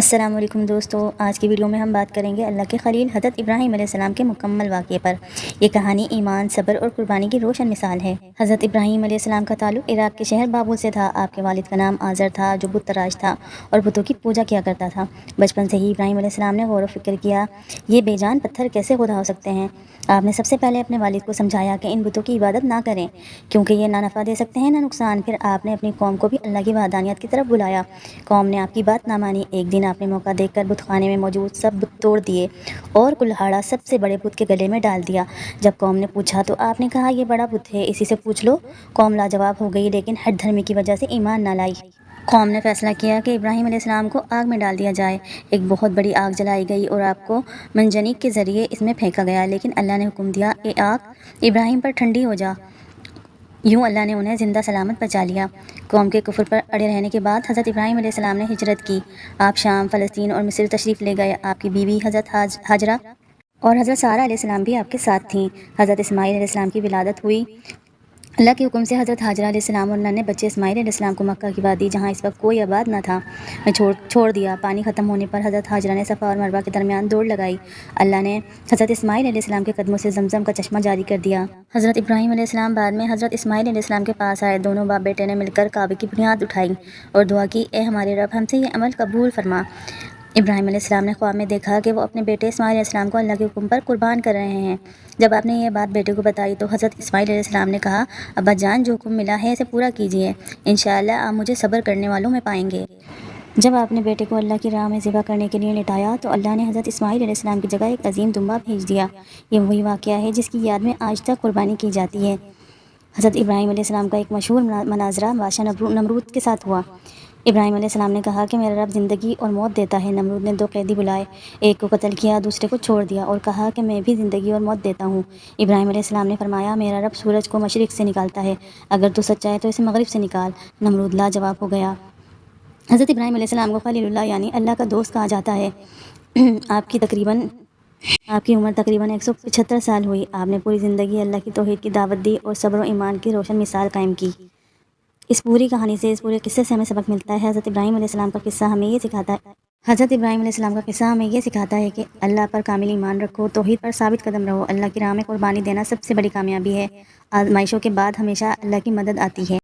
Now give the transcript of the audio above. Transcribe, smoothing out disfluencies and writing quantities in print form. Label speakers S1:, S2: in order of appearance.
S1: السلام علیکم دوستو، آج کی ویڈیو میں ہم بات کریں گے اللہ کے خلیل حضرت ابراہیم علیہ السلام کے مکمل واقعے پر۔ یہ کہانی ایمان، صبر اور قربانی کی روشن مثال ہے۔ حضرت ابراہیم علیہ السلام کا تعلق عراق کے شہر بابل سے تھا۔ آپ کے والد کا نام آزر تھا جو بت تراش تھا اور بتوں کی پوجا کیا کرتا تھا۔ بچپن سے ہی ابراہیم علیہ السلام نے غور و فکر کیا، یہ بے جان پتھر کیسے خدا ہو سکتے ہیں۔ آپ نے سب سے پہلے اپنے والد کو سمجھایا کہ ان بتوں کی عبادت نہ کریں کیونکہ یہ نہ نفع دے سکتے ہیں نہ نقصان۔ پھر آپ نے اپنی قوم کو بھی اللہ کی وحدانیت کی طرف بلایا۔ قوم نے آپ کی بات نہ مانی۔ ایک دن آپ نے موقع دیکھ کر بت خانے میں موجود سب بت توڑ دیے اور کلہاڑا سب سے بڑے بت کے گلے میں ڈال دیا۔ جب قوم نے پوچھا تو آپ نے کہا، یہ بڑا بت ہے، اسی سے پوچھ لو۔ قوم لاجواب ہو گئی لیکن ہٹ دھرمی کی وجہ سے ایمان نہ لائی۔ قوم نے فیصلہ کیا کہ ابراہیم علیہ السلام کو آگ میں ڈال دیا جائے۔ ایک بہت بڑی آگ جلائی گئی اور آپ کو منجنیق کے ذریعے اس میں پھینکا گیا، لیکن اللہ نے حکم دیا، اے آگ ابراہیم پر ٹھنڈی ہو جا۔ یوں اللہ نے انہیں زندہ سلامت بچا لیا۔ قوم کے کفر پر اڑے رہنے کے بعد حضرت ابراہیم علیہ السلام نے ہجرت کی۔ آپ شام، فلسطین اور مصر تشریف لے گئے۔ آپ کی بیوی حضرت ہاجرہ اور حضرت سارہ علیہ السلام بھی آپ کے ساتھ تھیں۔ حضرت اسماعیل علیہ السلام کی ولادت ہوئی۔ اللہ کے حکم سے حضرت ہاجرہ علیہ السلام اور ننھے بچے اسماعیل علیہ السلام کو مکہ کی وادی، جہاں اس وقت کوئی آباد نہ تھا، میں چھوڑ دیا۔ پانی ختم ہونے پر حضرت ہاجرہ نے صفا اور مروہ کے درمیان دوڑ لگائی۔ اللہ نے حضرت اسماعیل علیہ السلام کے قدموں سے زمزم کا چشمہ جاری کر دیا۔ حضرت ابراہیم علیہ السلام بعد میں حضرت اسماعیل علیہ السلام کے پاس آئے۔ دونوں باپ بیٹے نے مل کر کعبے کی بنیاد اٹھائی اور دعا کی، اے ہمارے رب، ہم سے یہ عمل قبول فرما۔ ابراہیم علیہ السلام نے خواب میں دیکھا کہ وہ اپنے بیٹے اسماعیل علیہ السلام کو اللہ کے حکم پر قربان کر رہے ہیں۔ جب آپ نے یہ بات بیٹے کو بتائی تو حضرت اسماعیل علیہ السلام نے کہا، ابا جان، جو حکم ملا ہے اسے پورا کیجیے، انشاءاللہ آپ مجھے صبر کرنے والوں میں پائیں گے۔ جب آپ نے بیٹے کو اللہ کی راہ میں ذبح کرنے کے لیے لٹایا تو اللہ نے حضرت اسماعیل علیہ السلام کی جگہ ایک عظیم دمبا بھیج دیا۔ یہ وہی واقعہ ہے جس کی یاد میں آج تک قربانی کی جاتی ہے۔ حضرت ابراہیم علیہ السلام کا ایک مشہور مناظرہ بادشاہ نمرود کے ساتھ ہوا۔ ابراہیم علیہ السلام نے کہا کہ میرا رب زندگی اور موت دیتا ہے۔ نمرود نے 2 قیدی بلائے، ایک کو قتل کیا، دوسرے کو چھوڑ دیا اور کہا کہ میں بھی زندگی اور موت دیتا ہوں۔ ابراہیم علیہ السلام نے فرمایا، میرا رب سورج کو مشرق سے نکالتا ہے، اگر تو سچا ہے تو اسے مغرب سے نکال۔ نمرود لاجواب ہو گیا۔ حضرت ابراہیم علیہ السلام کو خلیل اللہ یعنی اللہ کا دوست کہا جاتا ہے۔ آپ کی عمر تقریباً 175 سال ہوئی۔ آپ نے پوری زندگی اللہ کی توحید کی دعوت دی اور صبر و ایمان کی روشن مثال قائم کی۔ اس پوری کہانی سے، اس پورے قصے سے ہمیں سبق ملتا ہے۔ حضرت ابراہیم علیہ السلام کا قصہ ہمیں یہ سکھاتا ہے کہ اللہ پر کامل ایمان رکھو، توحید پر ثابت قدم رہو۔ اللہ کی راہ میں قربانی دینا سب سے بڑی کامیابی ہے۔ آزمائشوں کے بعد ہمیشہ اللہ کی مدد آتی ہے۔